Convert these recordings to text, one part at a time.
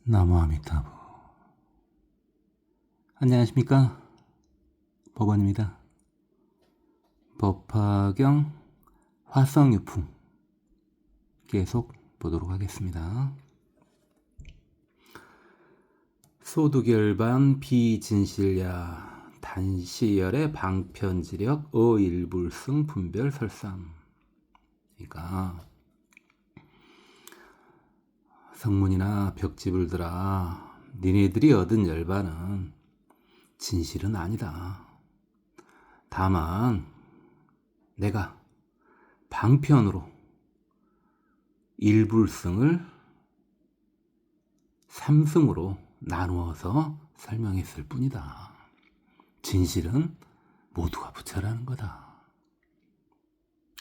나무 아미타부. 안녕하십니까, 법원입니다. 법화경 화성유풍 계속 보도록 하겠습니다. 소두결반 비진실야 단시열의 방편지력 어일불승 분별 설삼. 그러니까 성문이나 벽지불들아, 니네들이 얻은 열반은 진실은 아니다. 다만 내가 방편으로 일불승을 삼승으로 나누어서 설명했을 뿐이다. 진실은 모두가 부처라는 거다.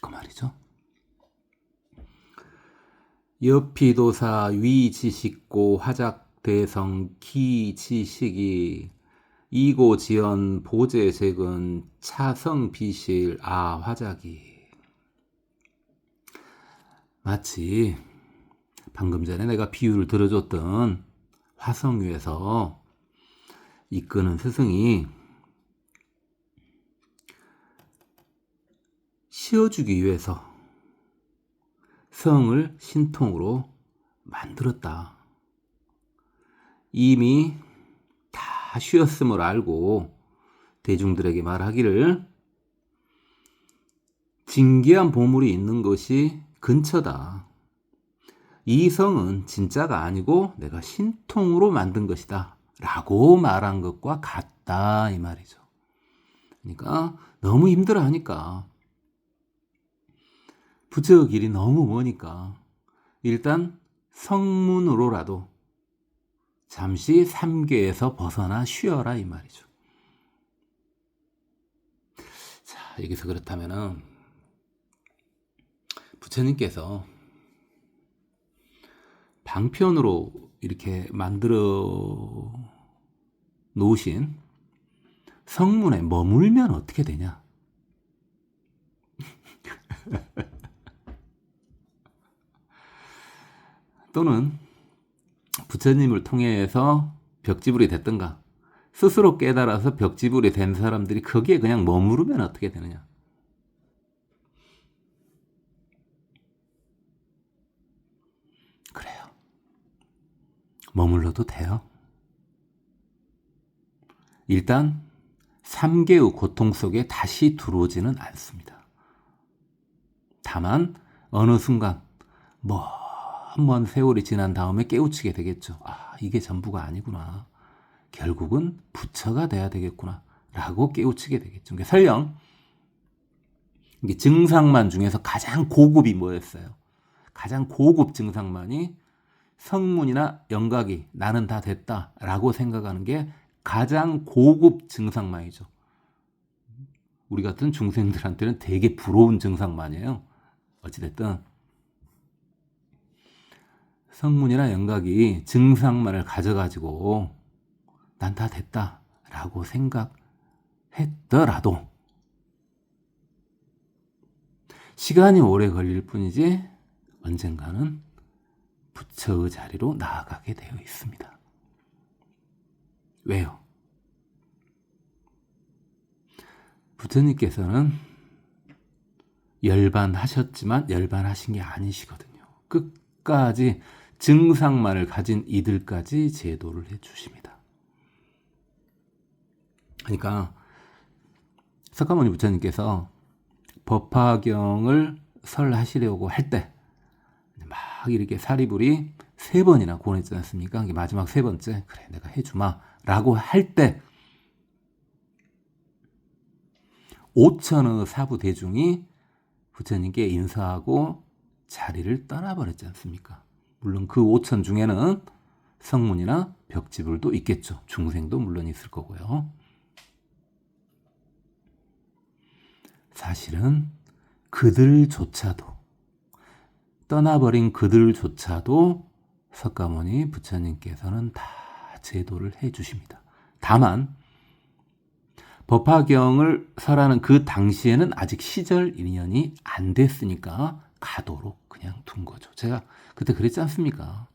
그 말이죠. 여피도사 위지식고 화작대성 기지식이 이고지연 보제색은 차성비실 화작이. 마치 방금 전에 내가 비유를 들어줬던 화성 위에서 이끄는 스승이 씌워주기 위해서 성을 신통으로 만들었다. 이미 다 쉬었음을 알고 대중들에게 말하기를 진귀한 보물이 있는 것이 근처다. 이 성은 진짜가 아니고 내가 신통으로 만든 것이다 라고 말한 것과 같다, 이 말이죠. 그러니까 너무 힘들어하니까, 부처의 길이 너무 머니까 일단 성문으로라도 잠시 삼계에서 벗어나 쉬어라, 이 말이죠. 자, 여기서 그렇다면은 부처님께서 방편으로 이렇게 만들어 놓으신 성문에 머물면 어떻게 되냐? 또는 부처님을 통해서 벽지불이 됐던가, 스스로 깨달아서 벽지불이 된 사람들이 거기에 그냥 머무르면 어떻게 되느냐? 그래요. 머물러도 돼요. 일단 3개의 고통 속에 다시 들어오지는 않습니다. 다만 어느 순간 먼 세월이 지난 다음에 깨우치게 되겠죠. 이게 전부가 아니구나. 결국은 부처가 돼야 되겠구나 라고 깨우치게 되겠죠. 그러니까 설령 이게 증상만 중에서 가장 고급이 뭐였어요? 가장 고급 증상만이 성문이나 영각이 나는 다 됐다 라고 생각하는 게 가장 고급 증상만이죠. 우리 같은 중생들한테는 되게 부러운 증상만이에요. 어찌됐든 성문이나 영각이 증상만을 가져가지고 난 다 됐다 라고 생각했더라도 시간이 오래 걸릴 뿐이지 언젠가는 부처의 자리로 나아가게 되어 있습니다. 왜요? 부처님께서는 열반하셨지만 열반하신 게 아니시거든요. 끝까지 증상만을 가진 이들까지 제도를 해주십니다. 그러니까 석가모니 부처님께서 법화경을 설하시려고 할 때 막 이렇게 사리불이 3번이나 권했지 않습니까? 마지막 3번째, 그래 내가 해주마 라고 할 때 5천의 사부 대중이 부처님께 인사하고 자리를 떠나버렸지 않습니까? 물론 그 5천 중에는 성문이나 벽지불도 있겠죠. 중생도 물론 있을 거고요. 사실은 그들조차도, 떠나버린 그들조차도 석가모니 부처님께서는 다 제도를 해주십니다. 다만 법화경을 설하는 그 당시에는 아직 시절 인연이 안 됐으니까 가도록 그냥 둔 거죠. 제가 그때 그랬지 않습니까?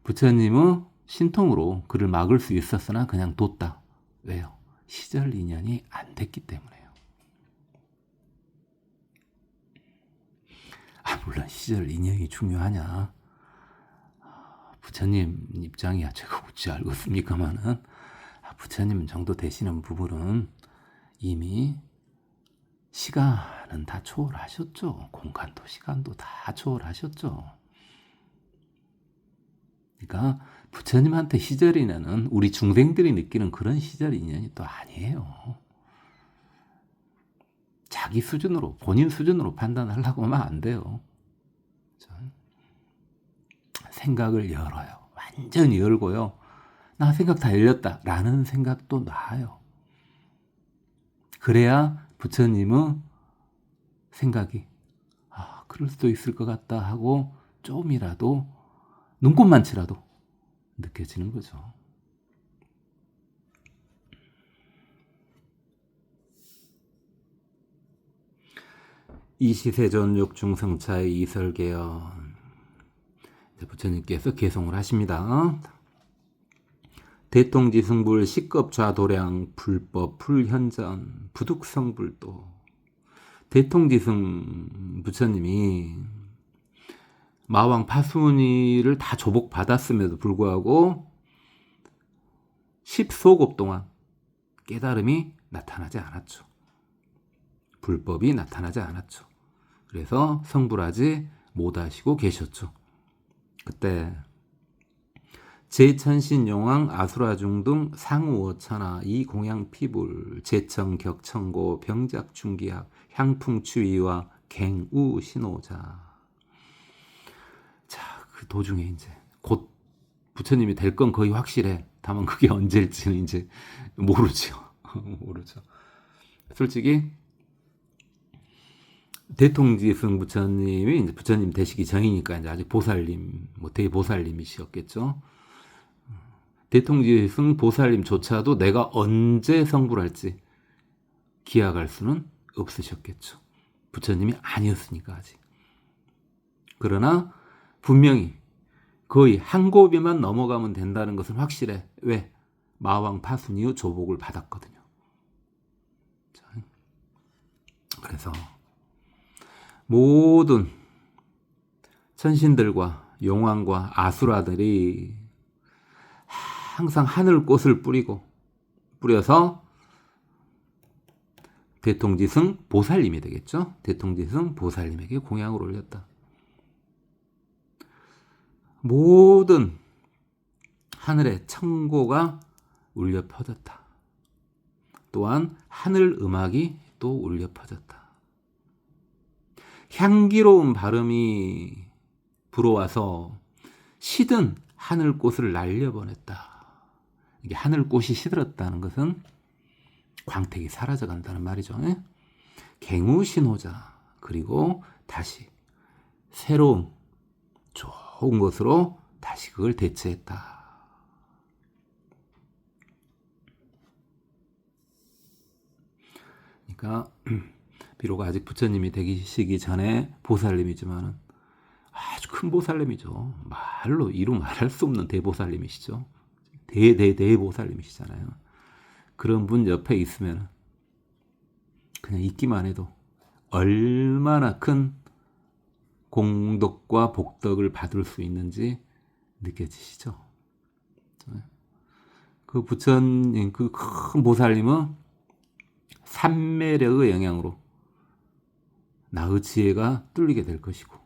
부처님은 신통으로 그를 막을 수 있었으나 그냥 뒀다. 왜요? 시절 인연이 안 됐기 때문에요. 물론 시절 인연이 중요하냐. 부처님 입장이야 제가 어찌 알겠습니까마는 부처님 정도 되시는 부분은 이미 시간은 다 초월하셨죠. 공간도 시간도 다 초월하셨죠. 그러니까 부처님한테 시절 인연은 우리 중생들이 느끼는 그런 시절 인연이 또 아니에요. 자기 수준으로 본인 수준으로 판단하려고 하면 안 돼요. 생각을 열어요. 완전히 열고요. 나 생각 다 열렸다 라는 생각도 놔요. 그래야 부처님은 생각이 그럴 수도 있을 것 같다 하고 좀이라도 눈꽃만치라도 느껴지는 거죠. 이시세존 육중성차의 이설계연 부처님께서 개송을 하십니다. 대통지승불 식겁좌도량 불법 불현전 부득성불도 대통지승 부처님이 마왕 파순이를 다 조복받았음에도 불구하고 10소급 동안 깨달음이 나타나지 않았죠. 불법이 나타나지 않았죠. 그래서 성불하지 못하시고 계셨죠. 그때 제천신용왕 아수라중 등 상우어천하 이공양피불 제청격청고 병작중기학 향풍추위와 갱우신호자. 자, 그 도중에 이제 곧 부처님이 될 건 거의 확실해. 다만 그게 언제일지는 이제 모르죠. 모르죠. 솔직히 대통지승 부처님이 이제 부처님 되시기 전이니까 이제 아직 보살님, 대보살님이셨겠죠. 대통지승 보살님조차도 내가 언제 성불할지 기약할 수는 없으셨겠죠. 부처님이 아니었으니까 아직. 그러나 분명히 거의 한 고비만 넘어가면 된다는 것은 확실해. 왜? 마왕 파순이의 조복을 받았거든요. 그래서 모든 천신들과 용왕과 아수라들이 항상 하늘꽃을 뿌려서 대통지승 보살님이 되겠죠. 대통지승 보살님에게 공양을 올렸다. 모든 하늘의 청고가 울려 퍼졌다. 또한 하늘 음악이 또 울려 퍼졌다. 향기로운 발음이 불어와서 시든 하늘꽃을 날려보냈다. 이게 하늘꽃이 시들었다는 것은 광택이 사라져간다는 말이죠. 갱우신호자, 그리고 다시 새로운 좋은 것으로 다시 그걸 대체했다. 그러니까 비록 아직 부처님이 되시기 전에 보살님이지만 아주 큰 보살님이죠. 말로 이루 말할 수 없는 대보살님이시죠. 대보살님이시잖아요. 그런 분 옆에 있으면 그냥 있기만 해도 얼마나 큰 공덕과 복덕을 받을 수 있는지 느껴지시죠? 그 부처님, 그 큰 보살님은 삼매력의 영향으로 나의 지혜가 뚫리게 될 것이고,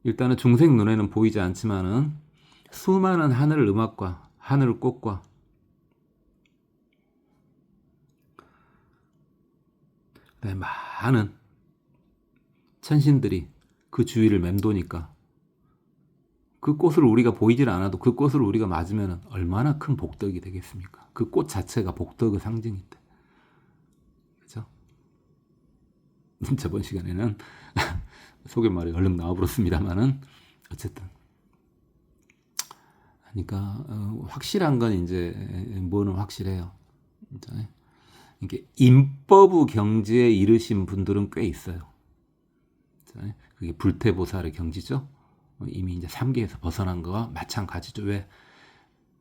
일단은 중생 눈에는 보이지 않지만은 수많은 하늘 음악과 하늘 꽃과 많은 천신들이 그 주위를 맴도니까 그 꽃을 우리가 보이질 않아도 그 꽃을 우리가 맞으면 얼마나 큰 복덕이 되겠습니까? 그 꽃 자체가 복덕의 상징인데. 그죠? 저번 시간에는 소개말이 얼른 나와버렸습니다만은 어쨌든. 그러니까 확실한 건 이제 뭐는 확실해요. 이게 인법의 경지에 이르신 분들은 꽤 있어요. 그게 불태보살의 경지죠. 이미 이제 삼계에서 벗어난 거와 마찬가지죠. 왜?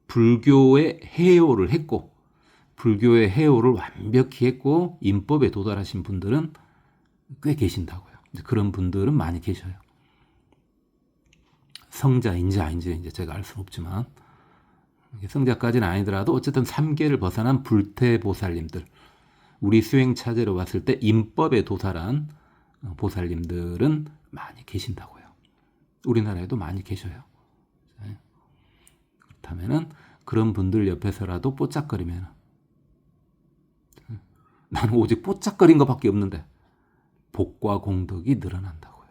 불교의 해요를 했고, 불교의 해요를 완벽히 했고 인법에 도달하신 분들은 꽤 계신다고요. 이제 그런 분들은 많이 계셔요. 성자인지 아닌지 이제 제가 알 수는 없지만, 성자까지는 아니더라도 어쨌든 삼계를 벗어난 불태보살님들, 우리 수행 차제로 봤을 때 인법에 도달한 보살님들은 많이 계신다고요. 우리나라에도 많이 계셔요. 그렇다면은 그런 분들 옆에서라도 뽀짝거리면, 나는 오직 뽀짝거린 것밖에 없는데 복과 공덕이 늘어난다고요.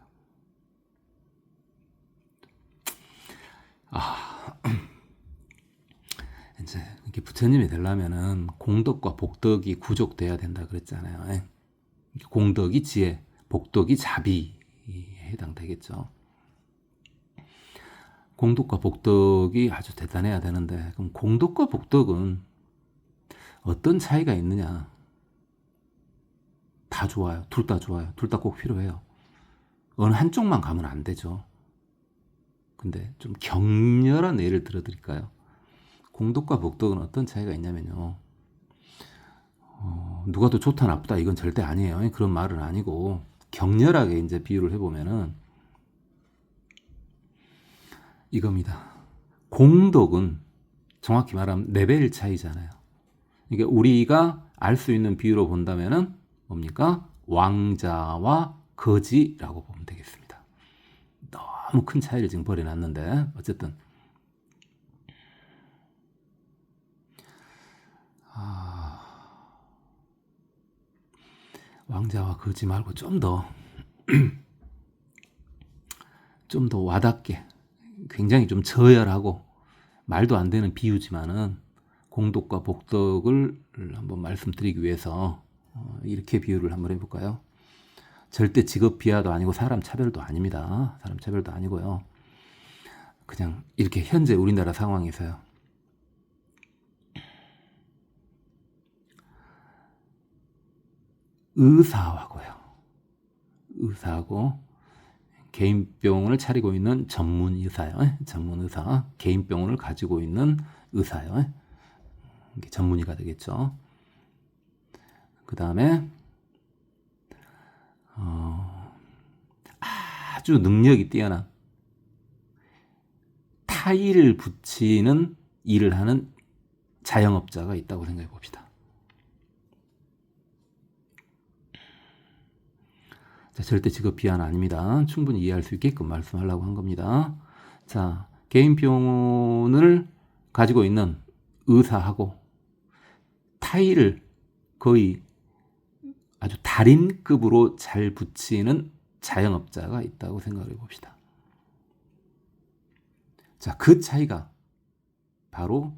이제 이렇게 부처님이 되려면은 공덕과 복덕이 구족돼야 된다 그랬잖아요. 공덕이 지혜, 복덕이 자비에 해당되겠죠. 공덕과 복덕이 아주 대단해야 되는데, 그럼 공덕과 복덕은 어떤 차이가 있느냐? 다 좋아요. 둘 다 좋아요. 둘 다 꼭 필요해요. 어느 한쪽만 가면 안 되죠. 근데 좀 격렬한 예를 들어드릴까요? 공덕과 복덕은 어떤 차이가 있냐면요. 누가 더 좋다 나쁘다 이건 절대 아니에요. 그런 말은 아니고, 격렬하게 이제 비유를 해보면은 이겁니다. 공덕은 정확히 말하면 레벨 차이잖아요. 이게 우리가 알 수 있는 비유로 본다면은 뭡니까? 왕자와 거지라고 보면 되겠습니다. 너무 큰 차이를 지금 벌여놨는데, 어쨌든 왕자와 거지 말고 좀 더 와닿게, 굉장히 좀 저열하고 말도 안 되는 비유지만은 공덕과 복덕을 한번 말씀드리기 위해서 이렇게 비유를 한번 해볼까요? 절대 직업 비하도 아니고 사람 차별도 아닙니다. 사람 차별도 아니고요. 그냥 이렇게 현재 우리나라 상황에서요. 의사하고 개인 병원을 차리고 있는 전문 의사요. 전문 의사, 개인 병원을 가지고 있는 의사요. 전문의가 되겠죠. 그 다음에 아주 능력이 뛰어난 타일을 붙이는 일을 하는 자영업자가 있다고 생각해 봅시다. 자, 절대 직업 비하는 아닙니다. 충분히 이해할 수 있게끔 말씀하려고 한 겁니다. 자, 개인 병원을 가지고 있는 의사하고 타일을 거의 아주 달인급으로 잘 붙이는 자영업자가 있다고 생각을 해봅시다. 자, 그 차이가 바로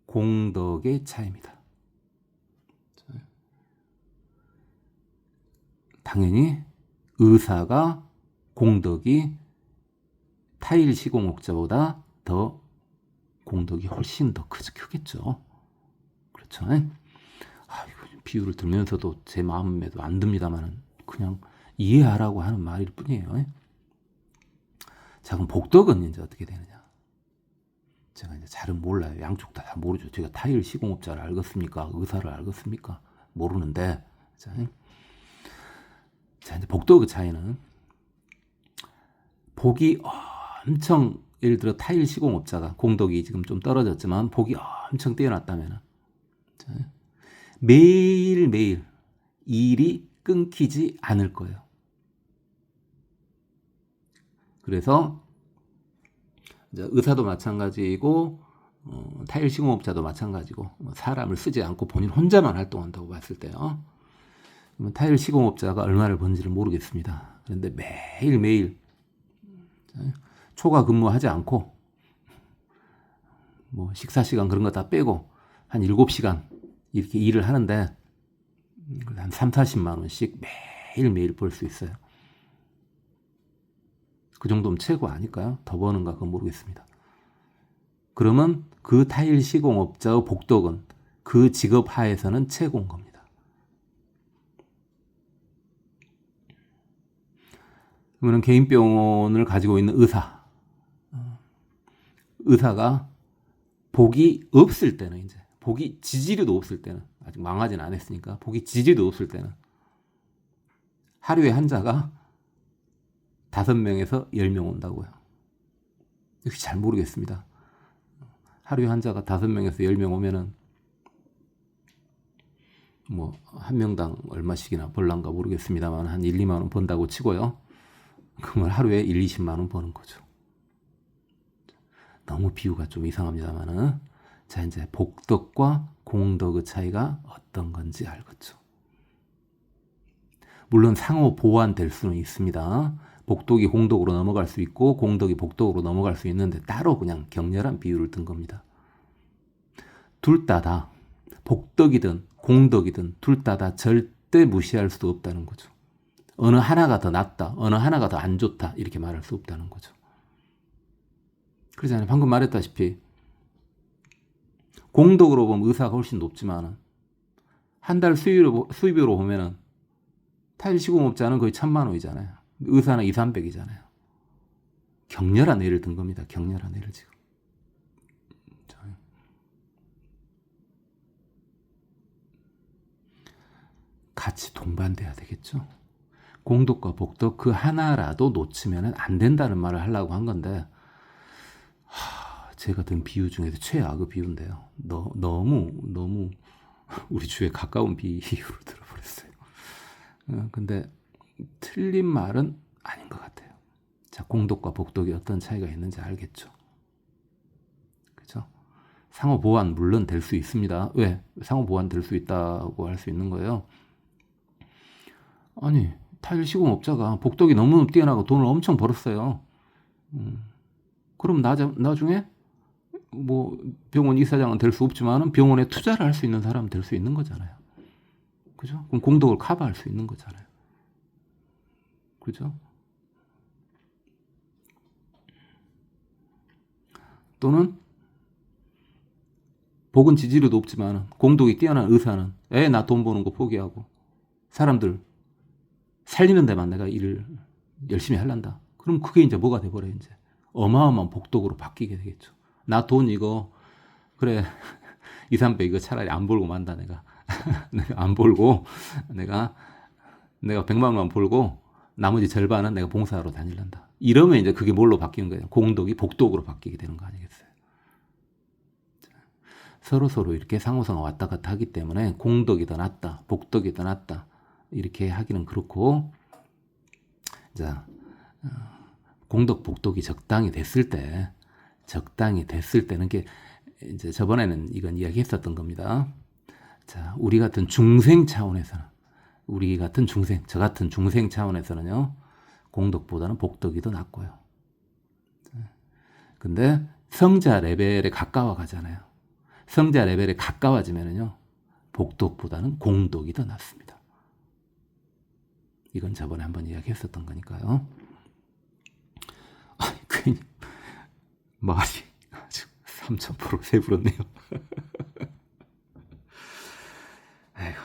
공덕의 차이입니다. 당연히 의사가 공덕이 타일 시공업자보다 더 공덕이 훨씬 더 크겠죠. 그렇죠. 이거 비유를 들면서도 제 마음에도 안 듭니다만 그냥 이해하라고 하는 말일 뿐이에요. 자, 그럼 복덕은 이제 어떻게 되느냐? 제가 이제 잘은 몰라요. 양쪽 다 모르죠. 제가 타일 시공업자를 알겠습니까? 의사를 알겠습니까? 모르는데. 자, 이제 복덕의 차이는 복이 엄청, 예를 들어 타일 시공업자가 공덕이 지금 좀 떨어졌지만 복이 엄청 뛰어났다면 매일매일 일이 끊기지 않을 거예요. 그래서 이제 의사도 마찬가지고 타일 시공업자도 마찬가지고 사람을 쓰지 않고 본인 혼자만 활동한다고 봤을 때요. 그러면 타일 시공업자가 얼마를 버는지를 모르겠습니다. 그런데 매일매일 초과 근무하지 않고 뭐 식사 시간 그런 거 다 빼고 한 7시간 이렇게 일을 하는데 한 3, 40만 원씩 매일매일 벌 수 있어요. 그 정도면 최고 아닐까요? 더 버는가 그건 모르겠습니다. 그러면 그 타일 시공업자의 복덕은 그 직업 하에서는 최고인 겁니다. 그러면 개인 병원을 가지고 있는 의사, 의사가 복이 없을 때는 이제 복이 지지리도 없을 때는 아직 망하진 않았으니까 복이 지지리도 없을 때는 하루에 환자가 5명에서 10명 온다고요. 역시 잘 모르겠습니다. 하루에 환자가 5명에서 10명 오면은 뭐 한 명당 얼마씩이나 벌란가 모르겠습니다만 한 1, 2만 원 번다고 치고요. 그러면 하루에 1, 20만 원 버는 거죠. 너무 비유가 좀 이상합니다만은 자 이제 복덕과 공덕의 차이가 어떤 건지 알겠죠. 물론 상호 보완될 수는 있습니다. 복덕이 공덕으로 넘어갈 수 있고 공덕이 복덕으로 넘어갈 수 있는데 따로 그냥 격렬한 비유를 든 겁니다. 둘 다 복덕이든 공덕이든 둘 다 절대 무시할 수 없다는 거죠. 어느 하나가 더 낫다, 어느 하나가 더 안 좋다 이렇게 말할 수 없다는 거죠. 그렇잖아요. 방금 말했다시피 공덕으로 보면 의사가 훨씬 높지만 한 달 수입으로 보면은 타일시공업자는 거의 1,000만 원이잖아요. 의사는 2, 300이잖아요. 격렬한 예를 든 겁니다. 격렬한 예를 지금. 같이 동반돼야 되겠죠. 공덕과 복덕 그 하나라도 놓치면 안 된다는 말을 하려고 한 건데 제가 든 비유 중에서 최악의 비유인데요. 너무 우리 주에 가까운 비유를 들어버렸어요. 근데 틀린 말은 아닌 것 같아요. 자, 공덕과 복덕이 어떤 차이가 있는지 알겠죠? 그죠? 상호 보완 물론 될 수 있습니다. 왜? 상호 보완 될 수 있다고 할 수 있는 거예요. 아니, 타일 시공업자가 복덕이 너무 뛰어나고 돈을 엄청 벌었어요. 그럼 나중에 뭐 병원 이사장은 될 수 없지만 병원에 투자를 할 수 있는 사람은 될 수 있는 거잖아요. 그죠? 그럼 공덕을 커버할 수 있는 거잖아요. 그죠? 또는 복은 지지율이 높지만 공덕이 뛰어난 의사는 나 돈 버는 거 포기하고 사람들 살리는 데만 내가 일을 열심히 할란다. 그럼 그게 이제 뭐가 돼버려요. 이제 어마어마한 복덕으로 바뀌게 되겠죠. 나 돈 이거 그래 2, 300 이거 차라리 안 벌고 만다 내가. 내가 안 벌고 내가 100만 원만 벌고 나머지 절반은 내가 봉사하러 다닐란다. 이러면 이제 그게 뭘로 바뀌는 거예요? 공덕이 복덕으로 바뀌게 되는 거 아니겠어요? 서로 이렇게 상호상호 왔다 갔다 하기 때문에 공덕이 더 낫다, 복덕이 더 낫다 이렇게 하기는 그렇고, 자 공덕 복덕이 적당히 됐을 때는 게 이제 저번에는 이건 이야기했었던 겁니다. 자, 우리 같은 중생 차원에서는 저 같은 중생 차원에서는요 공덕보다는 복덕이 더 낫고요. 근데 성자 레벨에 가까워 가잖아요. 성자 레벨에 가까워지면은요 복덕보다는 공덕이 더 낫습니다. 이건 저번에 한번 이야기했었던 거니까요. 괜히 말이 아주 3000% 세부렸네요. 아이고.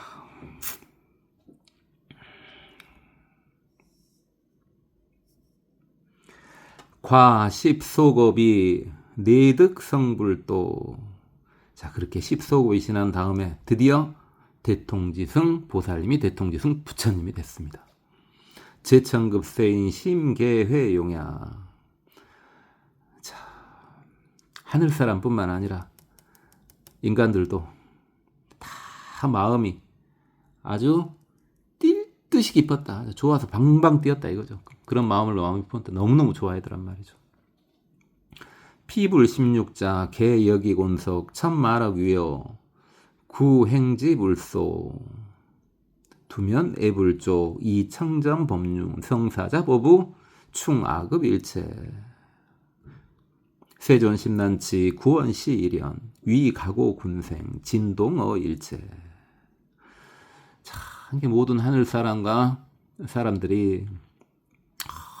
과 십소겁이 내득성불도. 자, 그렇게 십소겁이 지난 다음에 드디어 대통지승 보살님이 대통지승 부처님이 됐습니다. 제천급세인 심계회용야. 자, 하늘사람뿐만 아니라 인간들도 다 마음이 아주 뛸 듯이 기뻤다. 좋아서 방방 뛰었다 이거죠. 그런 마음으로 마음이 깊었는데 너무너무 좋아하더란 말이죠. 피불 16자 개여기곤석 천마락위여 구행지불소 두면 애불조 이청정법륜 성사자 법우 충악읍 일체 세존심난치 구원시 일연 위가고 군생 진동어 일체. 자, 이게 모든 하늘 사람들이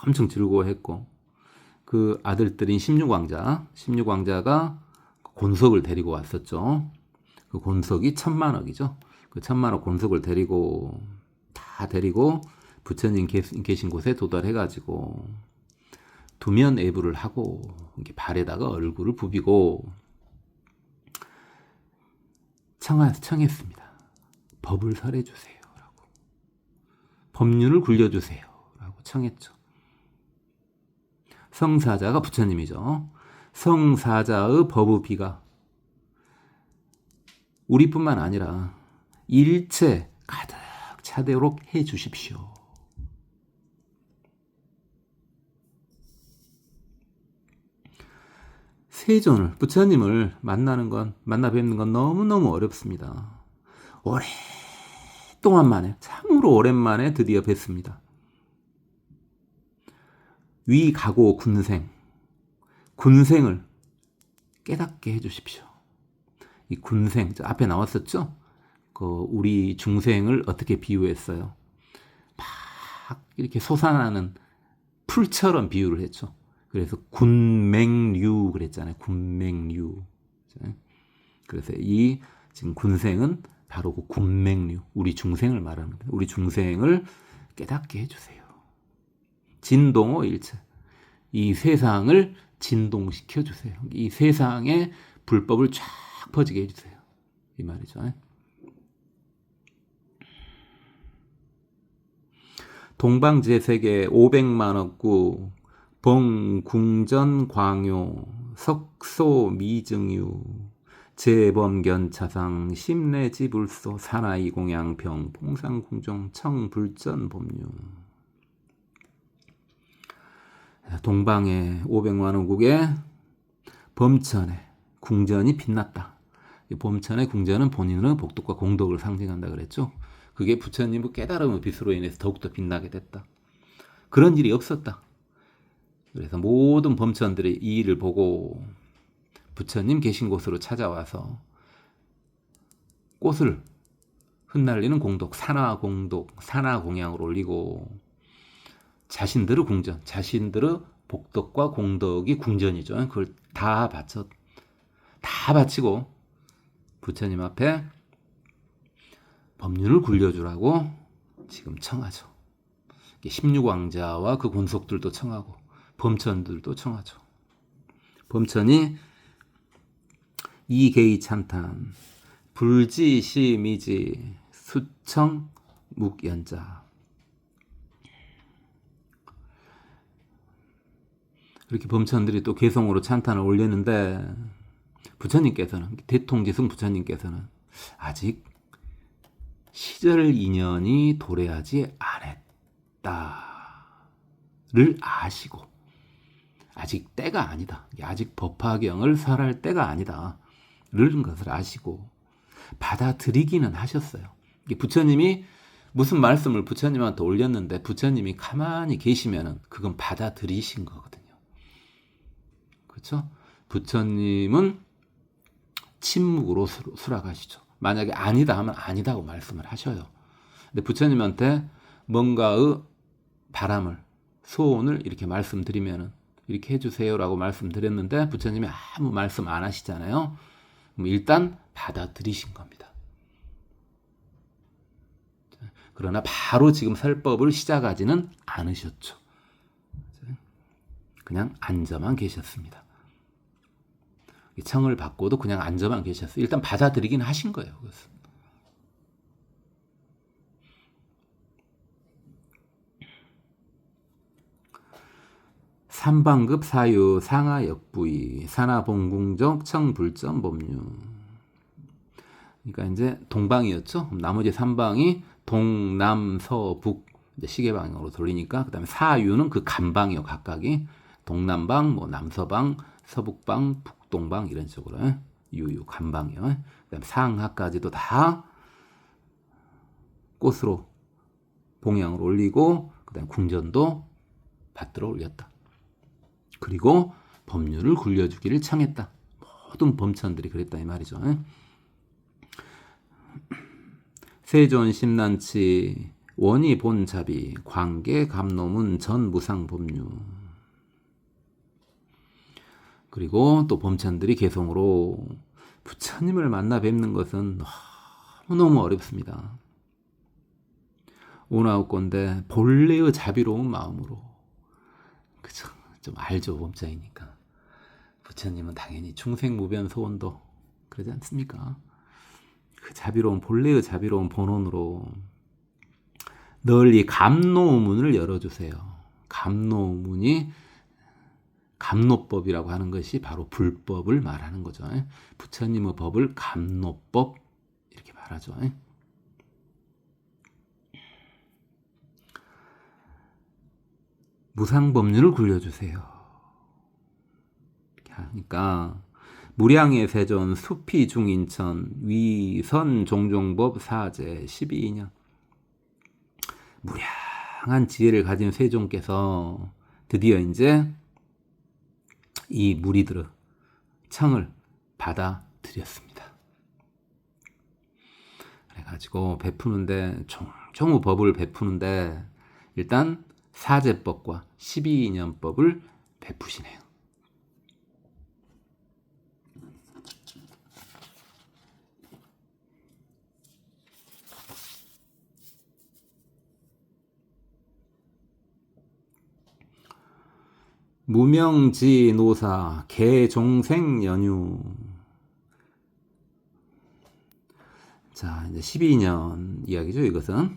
엄청 즐거워했고 그 아들들인 16왕자가 곤석을 데리고 왔었죠. 그 곤석이 1000만억이죠. 그 1000만억 곤석을 데리고 부처님 계신 곳에 도달해가지고 두면 애부를 하고 이렇게 발에다가 얼굴을 부비고 청했습니다. 법을 설해주세요 라고, 법률을 굴려주세요 라고 청했죠. 성사자가 부처님이죠. 성사자의 법의비가 우리뿐만 아니라 일체 가득 차도록 해 주십시오. 세존을, 부처님을 만나 뵙는 건 너무너무 어렵습니다. 오랫동안 만에, 참으로 오랜만에 드디어 뵀습니다. 위가고 군생을 깨닫게 해주십시오. 이 군생, 저 앞에 나왔었죠? 우리 중생을 어떻게 비유했어요? 막 이렇게 솟아나는 풀처럼 비유를 했죠. 그래서 군맹류 그랬잖아요. 군맹류. 그래서 이 지금 군생은 바로 그 군맹류, 우리 중생을 말하는 거예요. 우리 중생을 깨닫게 해주세요. 진동호 일체. 이 세상을 진동시켜 주세요. 이 세상에 불법을 쫙 퍼지게 해주세요. 이 말이죠. 동방제세계 500만억구 봉궁전 광요 석소 미증유 재범견차상 심내지불소 사나이공양병 봉상궁종 청불전 법류. 동방의 500만원국의 범천의 궁전이 빛났다. 범천의 궁전은 본인의 복덕과 공덕을 상징한다 그랬죠. 그게 부처님의 깨달음의 빛으로 인해서 더욱더 빛나게 됐다. 그런 일이 없었다. 그래서 모든 범천들이 이 일을 보고 부처님 계신 곳으로 찾아와서 꽃을 흩날리는 공덕, 산화공양을 올리고 자신들의 궁전, 자신들의 복덕과 공덕이 궁전이죠. 그걸 다 바치고 부처님 앞에 법률을 굴려주라고 지금 청하죠. 16왕자와 그 권속들도 청하고 범천들도 청하죠. 범천이 이계의 찬탄, 불지시미지, 수청, 묵연자. 이렇게 범천들이 또 개성으로 찬탄을 올리는데 부처님께서는, 대통지승 부처님께서는 아직 시절 인연이 도래하지 않았다를 아시고 아직 때가 아니다. 아직 법화경을 설할 때가 아니다. 를 것을 아시고 받아들이기는 하셨어요. 부처님이 무슨 말씀을 부처님한테 올렸는데 부처님이 가만히 계시면은 그건 받아들이신 거거든요. 그렇죠? 부처님은 침묵으로 수락하시죠. 만약에 아니다 하면 아니다고 말씀을 하셔요. 근데 부처님한테 뭔가의 바람을, 소원을 이렇게 말씀드리면은 이렇게 해주세요라고 말씀드렸는데 부처님이 아무 말씀 안 하시잖아요. 일단 받아들이신 겁니다. 그러나 바로 지금 설법을 시작하지는 않으셨죠. 그냥 앉아만 계셨습니다. 청을 받고도 그냥 앉아만 계셨어요. 일단 받아들이긴 하신 거예요. 그것은. 삼방급 사유 상하역부의 산하봉궁적 청불전 법류. 그러니까 이제 동방이었죠. 나머지 삼방이 동남 서북 시계 방향으로 돌리니까 그다음에 사유는 그 간방이요. 각각이 동남방, 뭐 남서방, 서북방, 북동방 이런 식으로 유유 간방이요. 그다음에 상하까지도 다 꽃으로 봉양을 올리고 그다음에 궁전도 받들어 올렸다. 그리고 법률을 굴려주기를 청했다. 모든 범천들이 그랬다 이 말이죠. 세존 심난치 원이 본자비 관계 감노문 전무상 법류. 그리고 또 범천들이 개성으로 부처님을 만나 뵙는 것은 너무너무 어렵습니다. 오나옵건대 본래의 자비로운 마음으로 그죠? 좀 알죠, 법자이니까. 부처님은 당연히 충생무변 소원도 그러지 않습니까? 그 자비로운 본래의 자비로운 본원으로 널리 감노문을 열어주세요. 감노문이 감노법이라고 하는 것이 바로 불법을 말하는 거죠. 부처님의 법을 감노법 이렇게 말하죠. 무상법륜을 굴려주세요. 그러니까 무량의 세존 수피 중인천 위선 종종법 사제 12년 무량한 지혜를 가진 세종께서 드디어 이제 이 무리들의 청을 받아들였습니다. 그래가지고 베푸는데 종종의 법을 베푸는데 일단 사제법과 12년법을 베푸시네요. 무명지 노사 개종생 연유. 자, 이제 12년 이야기죠. 이것은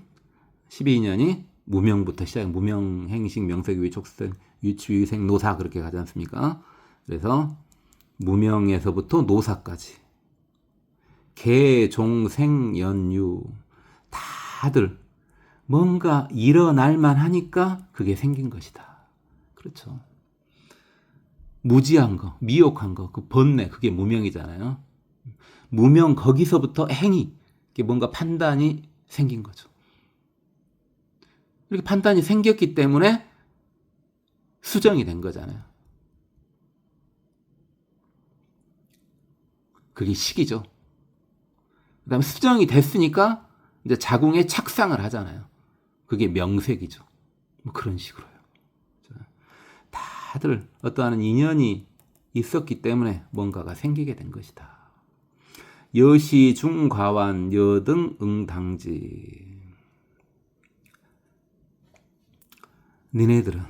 12년이 무명부터 시작. 무명, 행식, 명색, 위, 촉생, 유치, 위생, 노사 그렇게 가지 않습니까? 그래서 무명에서부터 노사까지 개종생 연유 다들 뭔가 일어날만 하니까 그게 생긴 것이다. 그렇죠. 무지한 거, 미혹한 거, 그 번뇌, 그게 무명이잖아요. 무명 거기서부터 행위, 이게 뭔가 판단이 생긴 거죠. 이렇게 판단이 생겼기 때문에 수정이 된 거잖아요. 그게 식이죠. 그 다음에 수정이 됐으니까 이제 자궁에 착상을 하잖아요. 그게 명색이죠. 뭐 그런 식으로요. 다들 어떠한 인연이 있었기 때문에 뭔가가 생기게 된 것이다. 여시 중과완 여등 응당지. 너네들은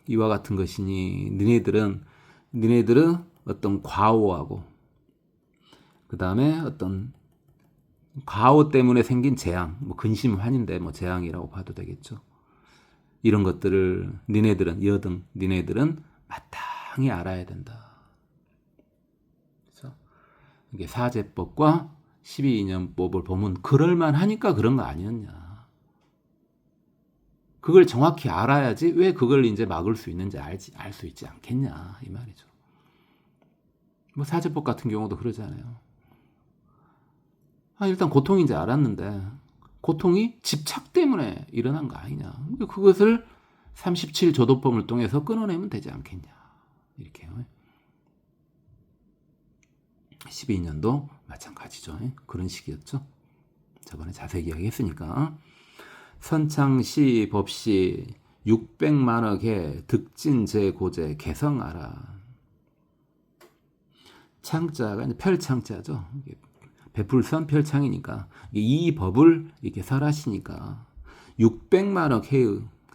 이와 같은 것이니 너네들은 어떤 과오하고 그 다음에 어떤 과오 때문에 생긴 재앙, 뭐 근심환인데 뭐 재앙이라고 봐도 되겠죠. 이런 것들을 너네들은 마땅히 알아야 된다. 그래서 이게 사제법과 12년법을 보면 그럴만 하니까 그런 거 아니었냐. 그걸 정확히 알아야지 왜 그걸 이제 막을 수 있는지 알 수 있지 않겠냐 이 말이죠. 뭐 사제법 같은 경우도 그러잖아요. 일단 고통이 이제 알았는데 고통이 집착 때문에 일어난 거 아니냐. 그것을 37조도법을 통해서 끊어내면 되지 않겠냐. 이렇게요. 12년도 마찬가지죠. 그런 식이었죠. 저번에 자세히 이야기했으니까. 선창시 법시 600만억의 득진제고제 개성하라. 창자가 이제 별창자죠. 베풀선 별창이니까 이 법을 이렇게 설하시니까 600만억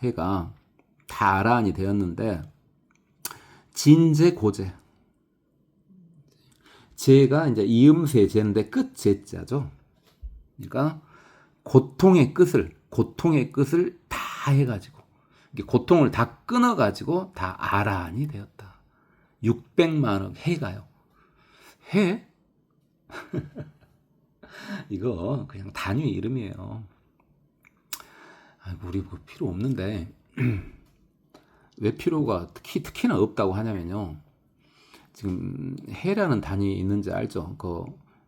해가 다 아라한이 되었는데 진제고제 제가 이제 이음새 제인데 끝 제자죠. 그러니까 고통의 끝을 다 해가지고 고통을 다 끊어가지고 다 아라한이 되었다. 600만억 해가요. 해? 이거 그냥 단위 이름이에요. 우리 뭐 필요 없는데 왜 필요가 특히나 없다고 하냐면요. 지금 해라는 단위 있는지 알죠?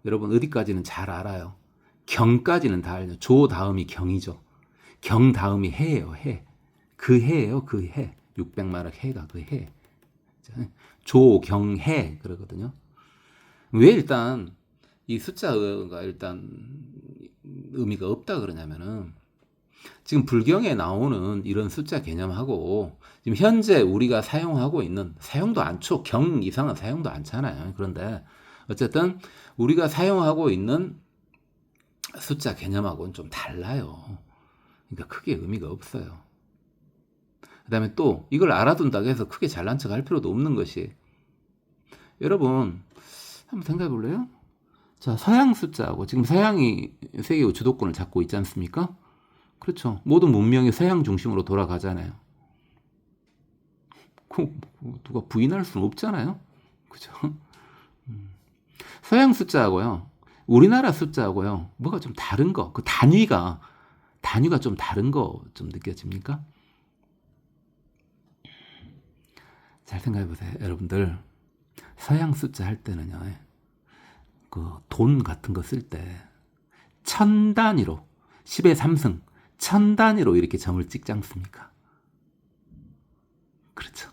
여러분 어디까지는 잘 알아요. 경까지는 다 알죠. 조 다음이 경이죠. 경 다음이 해예요. 해. 그 해예요. 그 해. 600만억 해가 그 해. 조경해 그러거든요. 왜 일단 이 숫자가 일단 의미가 없다 그러냐면은 지금 불경에 나오는 이런 숫자 개념하고 지금 현재 우리가 사용하고 있는 사용도 않죠. 경 이상은 사용도 않잖아요. 그런데 어쨌든 우리가 사용하고 있는 숫자 개념하고는 좀 달라요. 그러니까 크게 의미가 없어요. 그 다음에 또 이걸 알아둔다고 해서 크게 잘난 척 할 필요도 없는 것이, 여러분 한번 생각해 볼래요? 자, 서양 숫자하고 지금 서양이 세계 주도권을 잡고 있지 않습니까? 그렇죠. 모든 문명이 서양 중심으로 돌아가잖아요. 누가 부인할 수는 없잖아요. 그죠? 서양 숫자하고요, 우리나라 숫자하고요, 뭐가 좀 다른 거, 그 단위가 좀 다른 거 좀 느껴집니까? 잘 생각해 보세요, 여러분들. 서양 숫자 할 때는요, 그 돈 같은 거 쓸 때 천 단위로 10의 3승 천 단위로 이렇게 점을 찍지 않습니까? 그렇죠.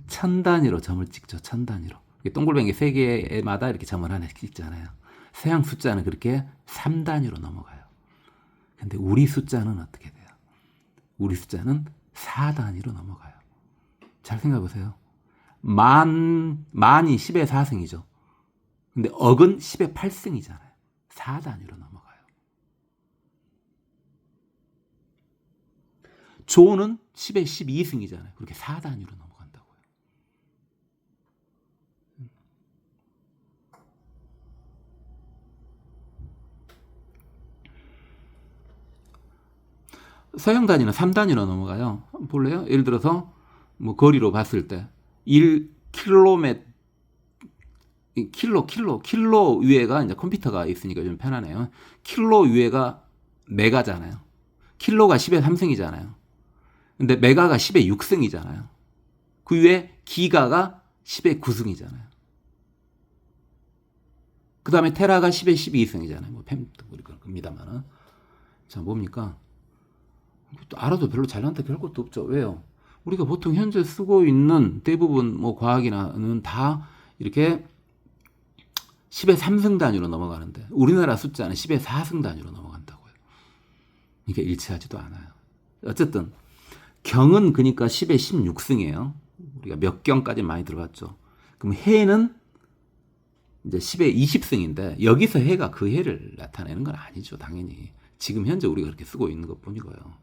천 단위로 점을 찍죠. 천 단위로. 동글뱅이 3개마다 이렇게 점을 하나씩 찍잖아요. 서양 숫자는 그렇게 3단위로 넘어가요. 근데 우리 숫자는 어떻게 돼요? 우리 숫자는 4단위로 넘어가요. 잘 생각해 보세요. 만이 10의 4승이죠. 근데 억은 10의 8승이잖아요. 4단위로 넘어가요. 조는 10의 12승이잖아요. 그렇게 4단위로 넘어간다고요. 서양 단위는 3단위로 넘어가요. 한번 볼래요? 예를 들어서 뭐 거리로 봤을 때 1km 킬로 위에가 이제 컴퓨터가 있으니까 좀 편하네요. 킬로 위에가 메가잖아요. 킬로가 10의 3승이잖아요. 근데 메가가 10의 6승이잖아요. 그 위에 기가가 10의 9승이잖아요. 그 다음에 테라가 10의 12승이잖아요. 뭐 팸도 그럴 겁니다만은. 자, 뭡니까? 알아도 별로 잘난다 별 것도 없죠. 왜요? 우리가 보통 현재 쓰고 있는 대부분 뭐 과학이나는 다 이렇게 10의 3승 단위로 넘어가는데 우리나라 숫자는 10의 4승 단위로 넘어간다고요. 이게 일치하지도 않아요. 어쨌든 경은 그러니까 10의 16승이에요. 우리가 몇 경까지 많이 들어봤죠. 그럼 해는 이제 10의 20승인데 여기서 해가 그 해를 나타내는 건 아니죠. 당연히. 지금 현재 우리가 그렇게 쓰고 있는 것 뿐이고요.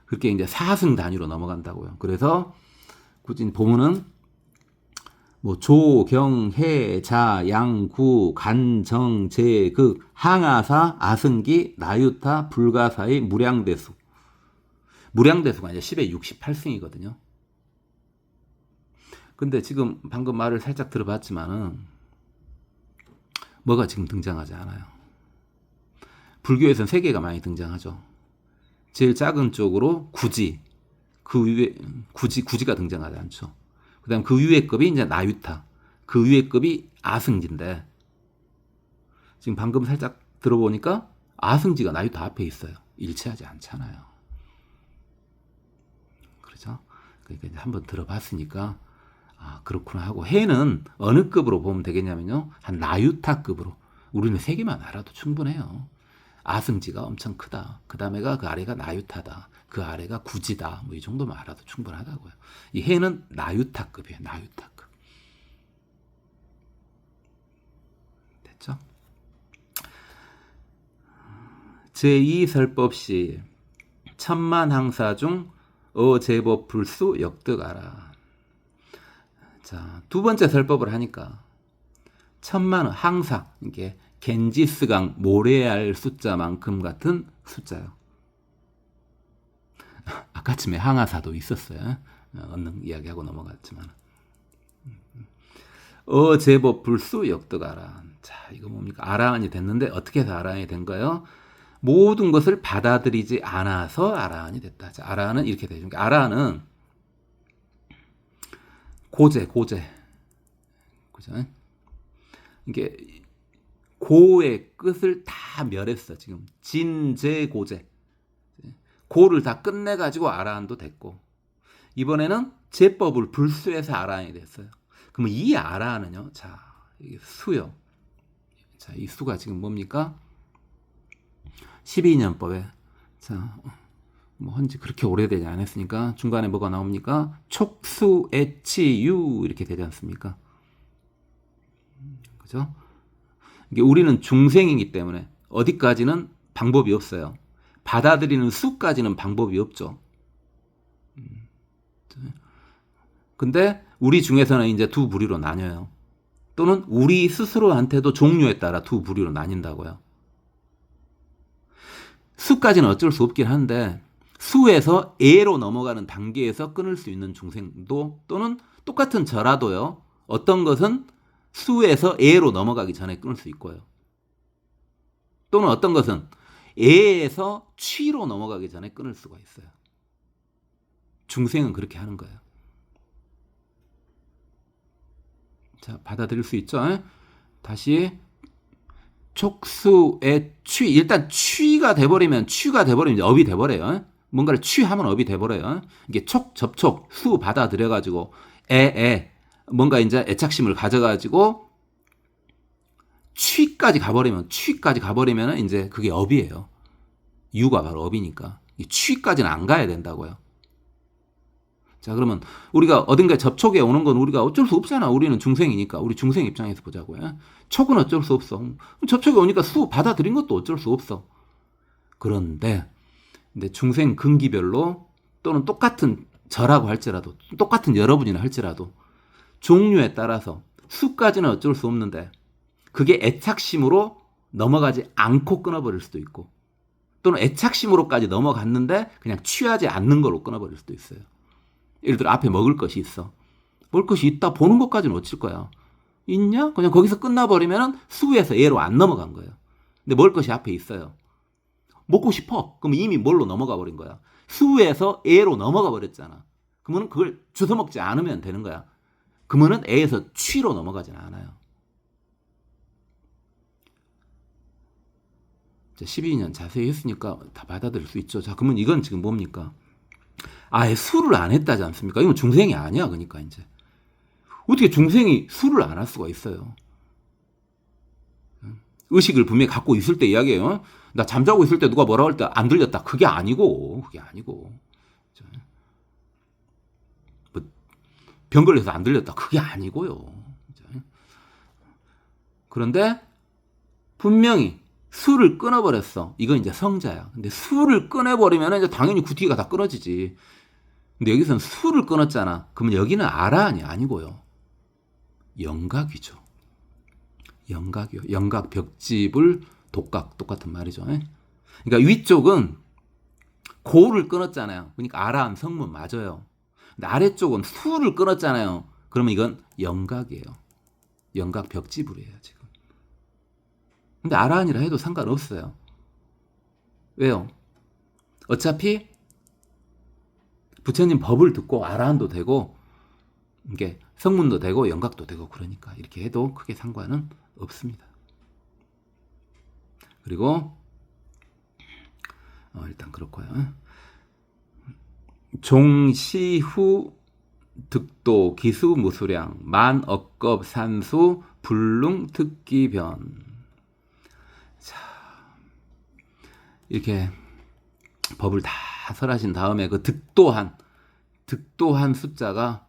그렇게 이제 4승 단위로 넘어간다고요. 그래서 굳이 보면은 뭐 조, 경, 해, 자, 양, 구, 간, 정, 제, 극, 항아사, 아승기, 나유타, 불가사의 무량대수. 무량대수가 이제 10의 68승이거든요. 근데 지금 방금 말을 살짝 들어봤지만은 뭐가 지금 등장하지 않아요. 불교에서는 3개가 많이 등장하죠. 제일 작은 쪽으로 구지, 그 위에 구지가 등장하지 않죠. 그다음 그 위에 급이 이제 나유타, 그 위에 급이 아승지인데 지금 방금 살짝 들어보니까 아승지가 나유타 앞에 있어요. 일치하지 않잖아요. 그렇죠? 그러니까 이제 한번 들어봤으니까 아 그렇구나 하고, 해는 어느 급으로 보면 되겠냐면요, 한 나유타급으로. 우리는 3개만 알아도 충분해요. 아승지가 엄청 크다. 그 다음에가 그 아래가 나유타다. 그 아래가 구지다. 뭐 이 정도만 알아도 충분하다고요. 이 해는 나유타급이에요. 나유타급. 됐죠? 제2설법시 천만항사 중 어제법 불수 역득하라. 자, 두 번째 설법을 하니까 천만은 항상 이게 겐지스강 모래알 숫자만큼 같은 숫자요. 아까쯤에 항아사도 있었어요. 얻는 이야기하고 넘어갔지만. 어제법 불수 역득하라. 자, 이거 뭡니까? 아라한이 됐는데 어떻게 해서 아라한이 된 거예요? 모든 것을 받아들이지 않아서 아라한이 됐다. 자, 아라한은 이렇게 되죠. 아라한은 고제. 그죠? 이게 고의 끝을 다 멸했어. 지금 진제고제. 고를 다 끝내가지고 아라한도 됐고, 이번에는 제법을 불수해서 아라한이 됐어요. 그러면 이 아라한은요, 자, 이게 수요. 자, 이 수가 지금 뭡니까? 12년법에, 자, 뭐, 헌지 그렇게 오래되지 않았으니까, 중간에 뭐가 나옵니까? 촉수, 애치, 유, 이렇게 되지 않습니까? 그죠? 이게 우리는 중생이기 때문에 어디까지는 방법이 없어요. 받아들이는 수까지는 방법이 없죠. 근데 우리 중에서는 이제 두 부류로 나뉘어요. 또는 우리 스스로한테도 종류에 따라 두 부류로 나뉜다고요. 수까지는 어쩔 수 없긴 한데 수에서 애로 넘어가는 단계에서 끊을 수 있는 중생도 또는 똑같은 저라도요. 어떤 것은 수에서 애로 넘어가기 전에 끊을 수 있고요. 또는 어떤 것은 애에서 취로 넘어가기 전에 끊을 수가 있어요. 중생은 그렇게 하는 거예요. 자, 받아들일 수 있죠? 다시 촉수의 취, 일단 취가 돼버리면 업이 돼버려요. 뭔가를 취하면 업이 돼버려요. 이게 촉, 접촉, 수 받아들여가지고 뭔가 이제 애착심을 가져가지고 취까지 가버리면 이제 그게 업이에요. 유가 바로 업이니까. 이 취까지는 안 가야 된다고요. 자, 그러면 우리가 어딘가에 접촉에 오는 건 우리가 어쩔 수 없잖아. 우리는 중생이니까. 우리 중생 입장에서 보자고요. 촉은 어쩔 수 없어. 접촉에 오니까 수 받아들인 것도 어쩔 수 없어. 그런데 중생 근기별로 또는 똑같은 저라고 할지라도 똑같은 여러분이나 할지라도 종류에 따라서 수까지는 어쩔 수 없는데 그게 애착심으로 넘어가지 않고 끊어버릴 수도 있고 또는 애착심으로까지 넘어갔는데 그냥 취하지 않는 걸로 끊어버릴 수도 있어요. 예를 들어 앞에 먹을 것이 있어. 먹을 것이 있다 보는 것까지는 어쩔 거야. 있냐? 그냥 거기서 끝나버리면 수에서 얘로 안 넘어간 거예요. 근데 먹을 것이 앞에 있어요. 먹고 싶어. 그럼 이미 뭘로 넘어가 버린 거야. 수에서 애로 넘어가 버렸잖아. 그러면 그걸 주워 먹지 않으면 되는 거야. 그러면 애에서 취로 넘어가진 않아요. 12년 자세히 했으니까 다 받아들일 수 있죠. 자, 그러면 이건 지금 뭡니까? 아예 수를 안 했다지 않습니까? 이건 중생이 아니야. 그러니까 이제 어떻게 중생이 수를 안 할 수가 있어요? 의식을 분명히 갖고 있을 때 이야기예요. 나 잠자고 있을 때 누가 뭐라고 할 때 안 들렸다. 그게 아니고 뭐 병 걸려서 안 들렸다. 그게 아니고요. 그런데 분명히 수를 끊어버렸어. 이건 이제 성자야. 근데 수를 끊어버리면 이제 당연히 구티가 다 끊어지지. 근데 여기서는 수를 끊었잖아. 그러면 여기는 아라한이 아니고요. 영각이죠. 영각이요. 영각 벽집을 독각 똑같은 말이죠. 그러니까 위쪽은 고를 끊었잖아요. 그러니까 아라한 성문 맞아요. 근데 아래쪽은 수를 끊었잖아요. 그러면 이건 영각이에요. 영각 벽집을이에요 지금. 근데 아라한이라 해도 상관없어요. 왜요? 어차피 부처님 법을 듣고 아라한도 되고 이게 성문도 되고 영각도 되고 그러니까 이렇게 해도 크게 상관은 없습니다. 그리고 일단 그렇고요. 종시후 득도 기수 무수량 만억겁 산수 불능 특기변. 자, 이렇게 법을 다 설하신 다음에 그 득도한 숫자가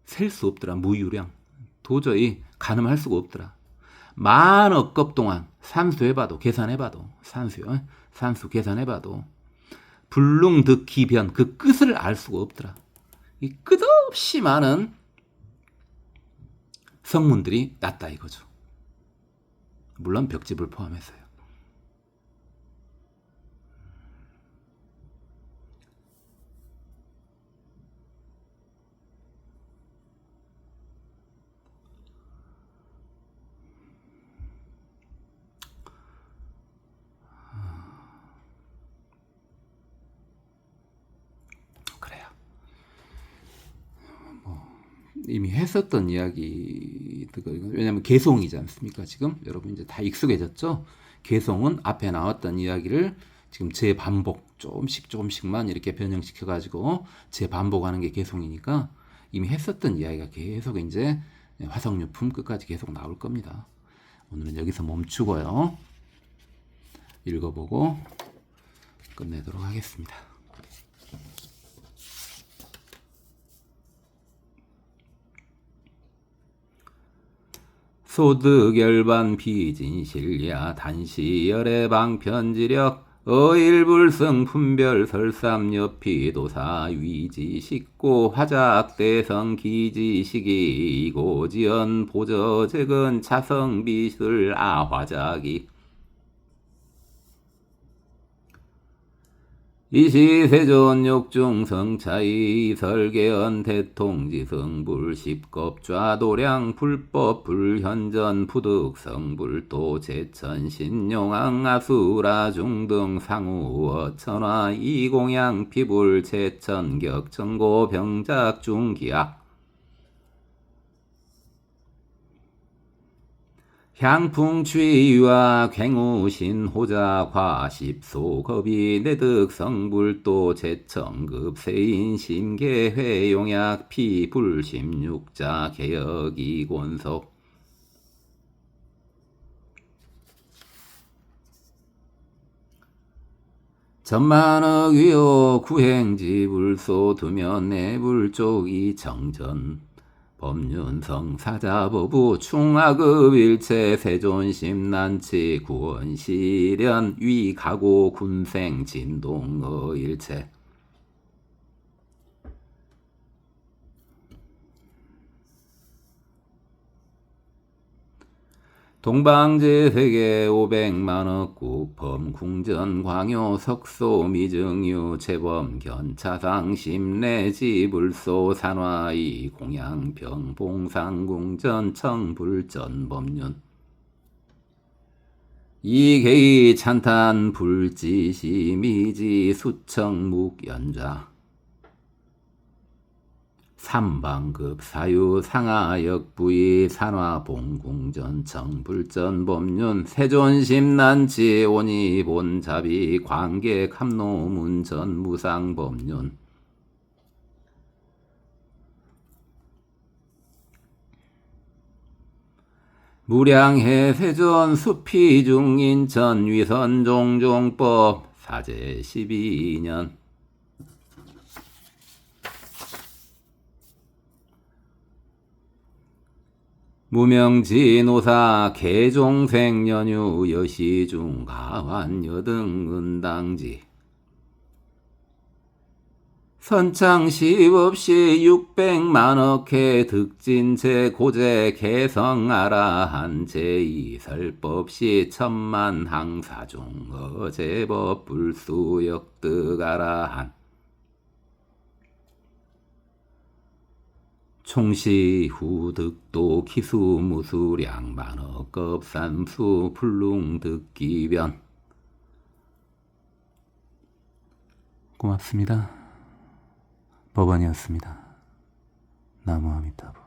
셀 수 없더라. 무유량. 도저히 가늠할 수가 없더라. 만억겁 동안 산수해봐도 계산해봐도 산수 계산해봐도 불능득기변 그 끝을 알 수가 없더라. 이 끝없이 많은 성문들이 났다 이거죠. 물론 벽집을 포함해서요. 그래요. 이미 했었던 이야기, 왜냐하면 개송이지 않습니까? 지금 여러분 이제 다 익숙해졌죠? 개송은 앞에 나왔던 이야기를 지금 재반복 조금씩만 이렇게 변형시켜가지고 재반복하는 게 개송이니까 이미 했었던 이야기가 계속 이제 화석유품 끝까지 계속 나올 겁니다. 오늘은 여기서 멈추고요. 읽어보고 끝내도록 하겠습니다. 소득열반 비진실야 단시 열애방 편지력 어일불성 품별 설삼여피 도사 위지식고 화작대성 기지식이 이고지연 보저재근 차성비술 아화작이 이시세존 욕중성차이 설계연 대통지성불 십겁좌도량 불법 불현전 부득성불도 제천신용왕 아수라 중등 상우어 천화 이공양 피불 제천격 청고 병작 중기약 향풍취와 괭우신 호자 과십소겁이 내득성불도 제천급 세인 심계회용약 피불십육자 개혁이곤속 전만억 위호 구행지불소 두면 내불쪽이 정전 법륜성 사자보부 충하급 일체 세존심난치 구원시련 위가고 군생 진동어 일체 동방제 세계 500만억 국범 궁전 광요 석소 미증유 재범 견차상 심내지 불소 산화이 공양병 봉상궁전 청불전 법륜 이계의 찬탄 불지시 미지 수청묵 연좌 삼방급 사유 상하역 부위 산화봉궁전 청불전 법륜 세존심난치 오니 본자비 관계 감노문전 무상법륜 무량해 세존 수피중 인천 위선 종종법 사제 12년 무명지노사 개종생연유 여시중 가환여등 은당지 선창시없이 600만억해 득진체 고제 개성아라한 제2설법시 천만 항사중 어제법 불수역득아라한 총시 후득도 기수무수량 만억겁산수 불룽득기변 고맙습니다. 법안이었습니다. 나무 아미타불.